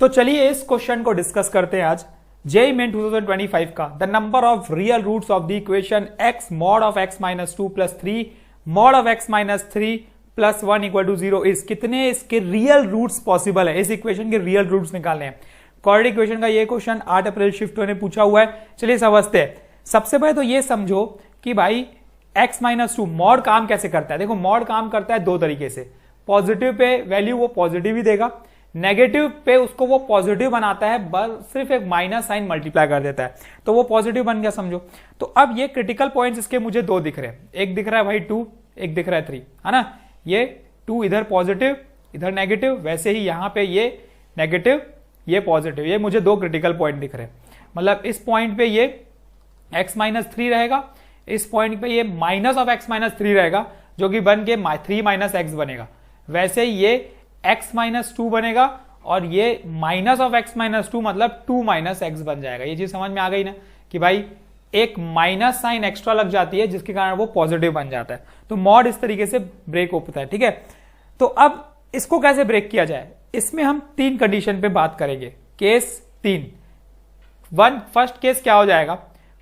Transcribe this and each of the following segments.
तो चलिए इस क्वेश्चन को डिस्कस करते हैं आज। जेईई मेन 2025 का the number of real roots of the equation x mod of x minus 2 plus 3 mod of x minus 3 plus 1 equal to 0 is, कितने इसके रियल रूट्स पॉसिबल है, इस इक्वेशन के रियल रूट्स निकालने हैं। क्वाड्रेटिक इक्वेशन का ये क्वेश्चन 8 अप्रैल shift ने पूछा हुआ है। चलिए समझते हैं। सबसे पहले तो ये समझो कि भाई x माइनस 2 मॉड काम कैसे करता है। देखो मॉड काम करता है दो तरीके से, पॉजिटिव पे वैल्यू वो पॉजिटिव ही देगा, नेगेटिव पे उसको वो पॉजिटिव बनाता है, बस सिर्फ एक माइनस साइन मल्टीप्लाई कर देता है तो वो पॉजिटिव बन गया समझो। तो अब ये क्रिटिकल पॉइंट्स इसके मुझे दो दिख रहे हैं, एक दिख रहा है भाई 2, एक दिख रहा है 3, है ना। ये 2 इधर पॉजिटिव इधर नेगेटिव, वैसे ही यहां पे ये नेगेटिव ये पॉजिटिव, ये मुझे दो क्रिटिकल पॉइंट दिख रहे हैं। मतलब इस पॉइंट पे ये x माइनस 3 रहेगा, इस पॉइंट पे ये माइनस ऑफ x माइनस 3 रहेगा जो कि बन के 3 माइनस एक्स बनेगा। वैसे ये x माइनस 2 बनेगा और ये माइनस ऑफ x माइनस 2 मतलब 2 माइनस एक्स बन जाएगा। ये चीज समझ में आ गई ना कि भाई एक माइनस साइन एक्स्ट्रा लग जाती है जिसके कारण वो पॉजिटिव बन जाता है। तो मॉड इस तरीके से ब्रेक होता है, ठीक है। तो अब इसको कैसे ब्रेक किया जाए, इसमें हम 3 कंडीशन पे बात करेंगे। केस 3 फर्स्ट केस क्या हो जाएगा,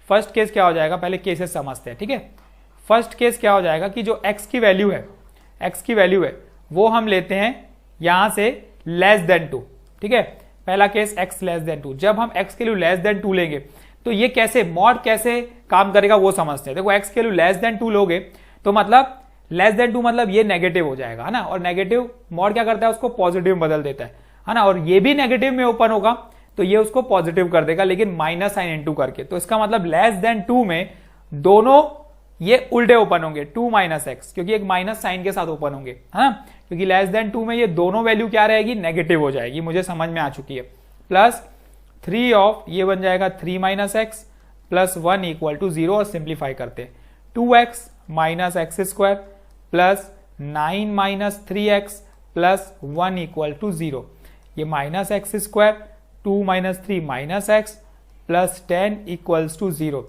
फर्स्ट केस क्या हो जाएगा, पहले केसेस समझते हैं, ठीक है। फर्स्ट केस क्या हो जाएगा कि जो x की वैल्यू है वो हम लेते हैं यहां से लेस देन 2, ठीक है। पहला केस x लेस देन 2। जब हम x के लिए लेस देन 2 लेंगे तो ये कैसे मॉड कैसे काम करेगा वो समझते हैं। देखो x के लिए लेस देन 2 लोगे तो मतलब लेस देन 2 मतलब ये नेगेटिव हो जाएगा, है ना। और नेगेटिव मॉड क्या करता है, उसको पॉजिटिव में बदल देता है ना। और ये भी नेगेटिव में ओपन होगा तो ये उसको पॉजिटिव कर देगा, लेकिन माइनस साइन इनटू करके। तो इसका मतलब लेस देन 2 में दोनों ये उल्टे ओपन होंगे, 2 माइनस एक्स, क्योंकि एक माइनस साइन के साथ ओपन होंगे, है ना। क्योंकि लेस देन 2 में ये दोनों वैल्यू क्या रहेगी, नेगेटिव हो जाएगी, मुझे समझ में आ चुकी है। प्लस 3 ऑफ ये बन जाएगा 3 minus x plus 1 equal to 0। और सिंप्लीफाई करते हैं 2x minus x square plus 9 minus 3x plus 1 equal to 0। ये minus x square 2 minus 3 minus x plus 10 equals to 0।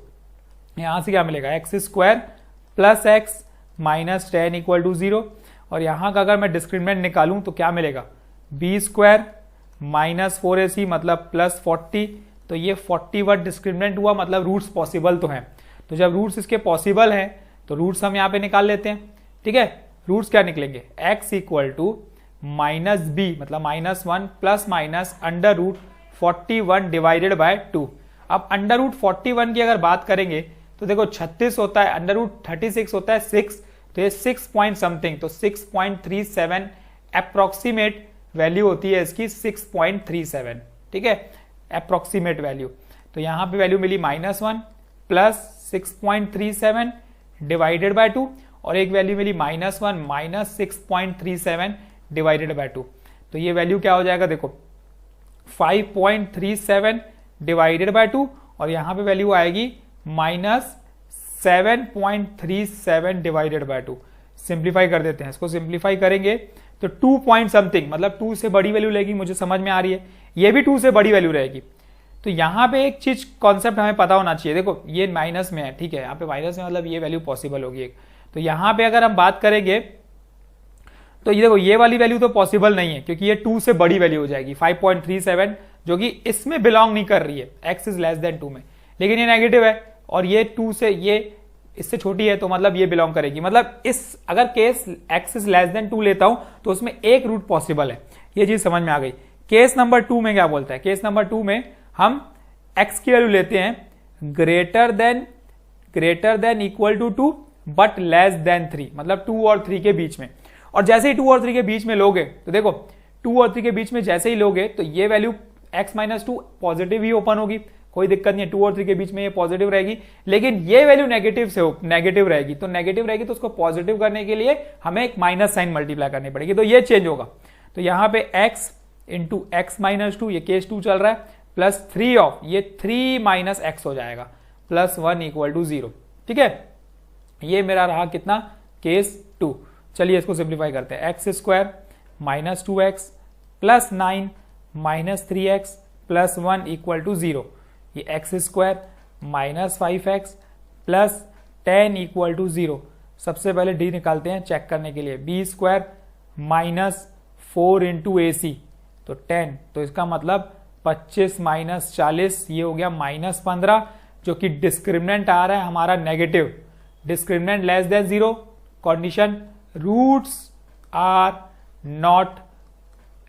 यहां से क्या मिलेगा, x square plus x minus 10 equal to 0। और यहां का अगर मैं डिस्क्रिमिनेंट निकालूं तो क्या मिलेगा, बी स्क्वायर माइनस 4ac मतलब प्लस 40। तो ये 41 डिस्क्रिमिनेंट हुआ, मतलब रूट्स पॉसिबल तो हैं। तो जब रूट्स इसके पॉसिबल हैं तो रूट्स हम यहां पे निकाल लेते हैं, ठीक है। रूट्स क्या निकलेंगे, x equal to minus b मतलब minus 1 plus minus under root 41 divided by 2। अब अंडर रूट 41 की अगर बात करेंगे तो देखो 36 होता है, अंडर रूट 36 होता है 6, तो ये 6 पॉइंट समथिंग, तो 6.37 अप्रोक्सीमेट वैल्यू होती है इसकी, 6.37, ठीक है, अप्रोक्सीमेट वैल्यू। तो यहां पे वैल्यू मिली -1 प्लस 6.37 डिवाइडेड बाय 2, और एक वैल्यू मिली -1 माइनस 6.37 डिवाइडेड बाय 2। तो ये वैल्यू क्या हो जाएगा, देखो 5.37 डिवाइडेड बाय 2, और यहां पे वैल्यू आएगी माइनस 7.37 डिवाइडेड बाय 2। सिंप्लीफाई कर देते हैं, इसको सिंप्लीफाई करेंगे तो 2 पॉइंट समथिंग मतलब 2 से बड़ी वैल्यू लेगी, मुझे समझ में आ रही है। ये भी 2 से बड़ी वैल्यू रहेगी। तो यहां पे एक चीज कॉन्सेप्ट हमें पता होना चाहिए। देखो ये माइनस में है, ठीक है, यहाँ पे माइनस में मतलब ये वैल्यू पॉसिबल होगी एक। तो यहां पे अगर हम बात करेंगे तो ये देखो ये वाली वैल्यू तो पॉसिबल नहीं है, क्योंकि ये 2 से बड़ी वैल्यू हो जाएगी 5.37, जो कि इसमें बिलोंग नहीं कर रही है, x इज लेस देन 2 में। लेकिन ये नेगेटिव है और ये 2 से ये इससे छोटी है, तो मतलब ये बिलोंग करेगी। मतलब इस अगर case x is less than 2 लेता हूं तो उसमें एक रूट पॉसिबल है। ये चीज समझ में आ गई। केस नंबर 2 में क्या बोलता है, केस नंबर 2 में हम x की वैल्यू लेते हैं greater than equal to 2 but less than 3, मतलब 2 और 3 के बीच में। और जैसे ही 2 और 3 के बीच में लोगे तो देखो 2 और 3 के बीच में जैसे ही लोगे तो ये वैल्यू x माइनस 2 पॉजिटिव ही ओपन होगी, कोई दिक्कत नहीं है। 2 और 3 के बीच में ये पॉजिटिव रहेगी, लेकिन ये वैल्यू नेगेटिव रहेगी। तो नेगेटिव रहेगी तो उसको पॉजिटिव करने के लिए हमें एक माइनस साइन मल्टीप्लाई करनी पड़ेगी, तो ये चेंज होगा। तो यहां पे x इंटू एक्स माइनस 2, ये केस 2 चल रहा है, प्लस 3 ऑफ ये 3 माइनस एक्स हो जाएगा प्लस 1 इक्वल टू 0, ठीक है। ये मेरा रहा कितना, केस 2। चलिए इसको सिंप्लीफाई करते हैं। X square minus 2x plus 9 minus 3x plus 1 equal to 0। ये x square minus 5x plus 10 equal to 0। सबसे पहले डी निकालते हैं चेक करने के लिए। B square minus 4 into AC तो 10, तो इसका मतलब 25 माइनस 40 ये हो गया -15, जो कि डिस्क्रिमिनेंट आ रहा है हमारा negative, discriminant less than 0, condition roots are not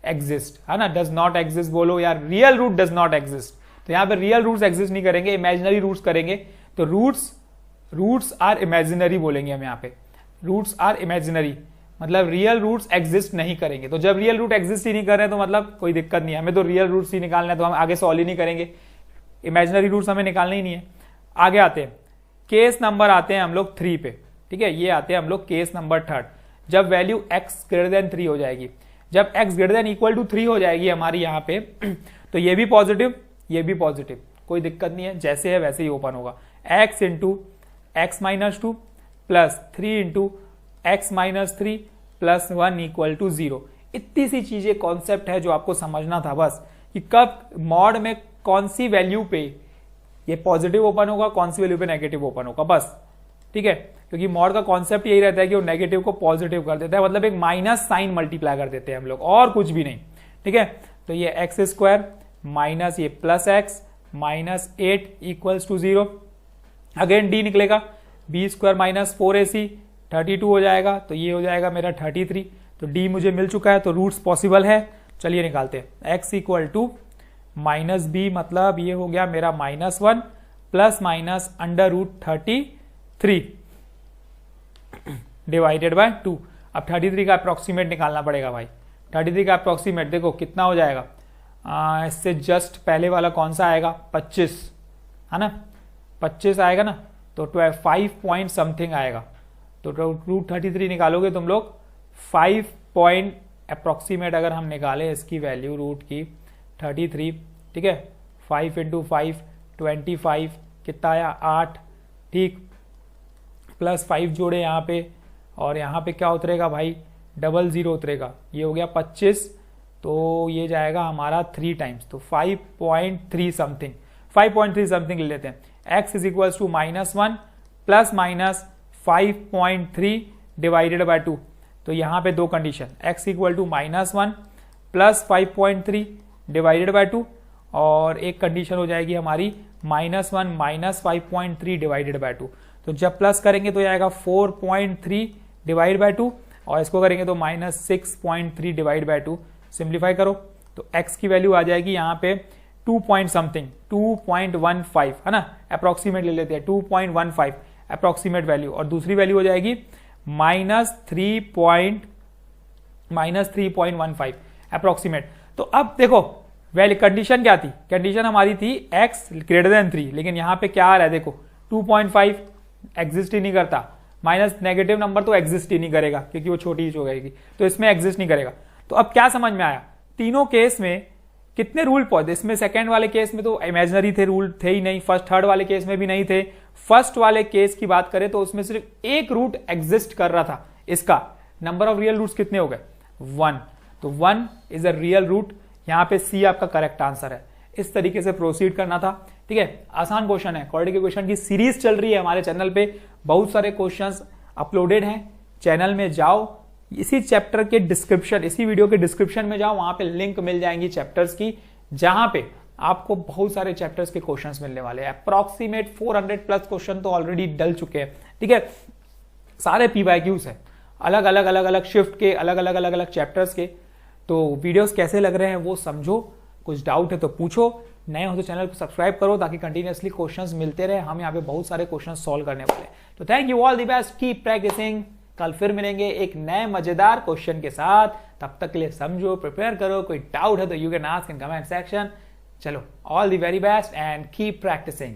exist, है ना, डज नॉट एग्जिस्ट बोलो यार, real root does not exist. तो यहां पे रियल रूट्स एग्जिस्ट नहीं करेंगे, इमेजिनरी रूट्स करेंगे। तो रूट्स आर इमेजिनरी बोलेंगे हम यहाँ पे, रूट्स आर इमेजिनरी, मतलब रियल रूट्स एग्जिस्ट नहीं करेंगे। तो जब रियल रूट एग्जिस्ट ही नहीं कर रहे तो मतलब कोई दिक्कत नहीं है, हमें तो रियल रूट्स ही निकालना है, तो हम आगे सॉल्व ही नहीं करेंगे, इमेजिनरी रूट्स हमें निकालने ही नहीं है। आगे आते हैं केस नंबर, आते हैं हम लोग 3 पे, ठीक है, ये आते हैं हम लोग केस नंबर 3, जब वैल्यू x ग्रेटर देन 3 हो जाएगी, जब x greater than equal to 3 हो जाएगी हमारी यहाँ पे, तो ये भी पॉजिटिव, ये भी पॉजिटिव, कोई दिक्कत नहीं है, जैसे है वैसे ही ओपन होगा। x into x minus 2 plus 3 into x minus 3 plus 1 equal to 0। इतनी सी चीजें कॉन्सेप्ट है जो आपको समझना था बस, कि कब मॉड में कौन सी वैल्यू पे ये पॉजिटिव ओपन होगा, कौन सी वैल्यू पे नेगेटिव ओपन होगा, बस, ठीक है। क्योंकि मॉड का कॉन्सेप्ट यही रहता है कि वो नेगेटिव को पॉजिटिव कर देता है, मतलब एक माइनस साइन मल्टीप्लाई कर देते हैं हम लोग, और कुछ भी नहीं, ठीक है। तो ये एक्स स्क्वायर माइनस ये plus x minus 8 equals to 0, again d निकलेगा, बी स्क्वायर माइनस 4ac 32 हो जाएगा, तो ये हो जाएगा मेरा 33। तो डी मुझे मिल चुका है, तो रूट्स पॉसिबल है, चलिए निकालते हैं। x equal to minus b, मतलब ये हो गया मेरा -1 plus minus under root 33 divided by 2। अब 33 का अप्रोक्सीमेट निकालना पड़ेगा भाई, 33 का अप्रोक्सीमेट देखो कितना हो जाएगा, इससे जस्ट पहले वाला कौन सा आएगा, 25, है ना, 25 आएगा ना, तो 5 पॉइंट समथिंग आएगा। तो रूट 33 निकालोगे तुम लोग 5 पॉइंट अप्रोक्सीमेट, अगर हम निकालें इसकी वैल्यू रूट की 33, ठीक है, 5 इंटू 5 25, कितना आया 8, ठीक, प्लस 5 जोड़े यहाँ पे, और यहाँ पे क्या उतरेगा भाई, 00 उतरेगा, ये हो गया 25, तो ये जाएगा हमारा 3 टाइम्स, तो 5.3 समथिंग, 5.3 समथिंग ले लेते हैं। x is equals to -1 plus minus 5.3 divided by 2, तो यहाँ पे दो condition, x equal to -1 plus 5.3 divided by 2, और एक कंडीशन हो जाएगी हमारी -1 माइनस 5.3 डिवाइडेड बाय 2। तो जब प्लस करेंगे तो आएगा 4.3 डिवाइड बाय 2, और इसको करेंगे तो -6.3 डिवाइड बाय 2। सिंप्लीफाई करो तो x की वैल्यू आ जाएगी यहाँ पे 2 पॉइंट समथिंग, 2.15, है ना, अप्रोक्सीमेट ले लेते हैं, 2.15 अप्रोक्सीमेट वैल्यू, और दूसरी वैल्यू हो जाएगी -3.15 अप्रोक्सीमेट। तो अब देखो वैल्यू कंडीशन क्या थी, कंडीशन हमारी थी x ग्रेटर देन 3, लेकिन यहाँ पे क्या आ रहा है देखो 2.5 एग्जिस्ट ही नहीं करता, माइनस नेगेटिव नंबर तो एग्जिस्ट ही नहीं करेगा क्योंकि वो छोटी हो जाएगी, तो इसमें एग्जिस्ट नहीं करेगा। तो अब क्या समझ में आया, तीनों केस में कितने रूल पौधे, इसमें सेकंड वाले केस में तो इमेजिनरी थे, रूल थे ही नहीं, फर्स्ट थर्ड वाले केस में भी नहीं थे। फर्स्ट वाले केस की बात करें तो उसमें सिर्फ एक रूट एग्जिस्ट कर रहा था, इसका नंबर ऑफ रियल रूट्स कितने हो गए, 1, तो 1 इज अ रियल रूट, यहाँ पे सी आपका करेक्ट आंसर है। इस तरीके से प्रोसीड करना था, ठीक है, आसान क्वेश्चन है, क्वाड्रेटिक क्वेश्चन की सीरीज चल रही है हमारे चैनल पे, बहुत सारे क्वेश्चंस अपलोडेड हैं, चैनल में जाओ, इसी चैप्टर के डिस्क्रिप्शन, इसी वीडियो के डिस्क्रिप्शन में जाओ, वहां पे लिंक मिल जाएंगी चैप्टर्स की, जहां पे आपको बहुत सारे चैप्टर्स के क्वेश्चंस मिलने वाले हैं। अप्रॉक्सीमेट 400 प्लस क्वेश्चन तो ऑलरेडी डल चुके हैं, ठीक है, सारे PYQs है, अलग अलग शिफ्ट के, अलग अलग चैप्टर्स के। तो वीडियोस कैसे लग रहे हैं वो समझो, कुछ डाउट है तो पूछो, नए हो तो चैनल को सब्सक्राइब करो ताकि कंटिन्यूअसली क्वेश्चंस मिलते रहे, हम यहाँ पे बहुत सारे क्वेश्चन सॉल्व करने वाले हैं। तो thank you, all the best, keep practising, कल फिर मिलेंगे एक नए मजेदार क्वेश्चन के साथ, तब तक के लिए समझो, प्रिपेयर करो, कोई डाउट है तो you can ask in comment section. चलो, all the very best and keep practising.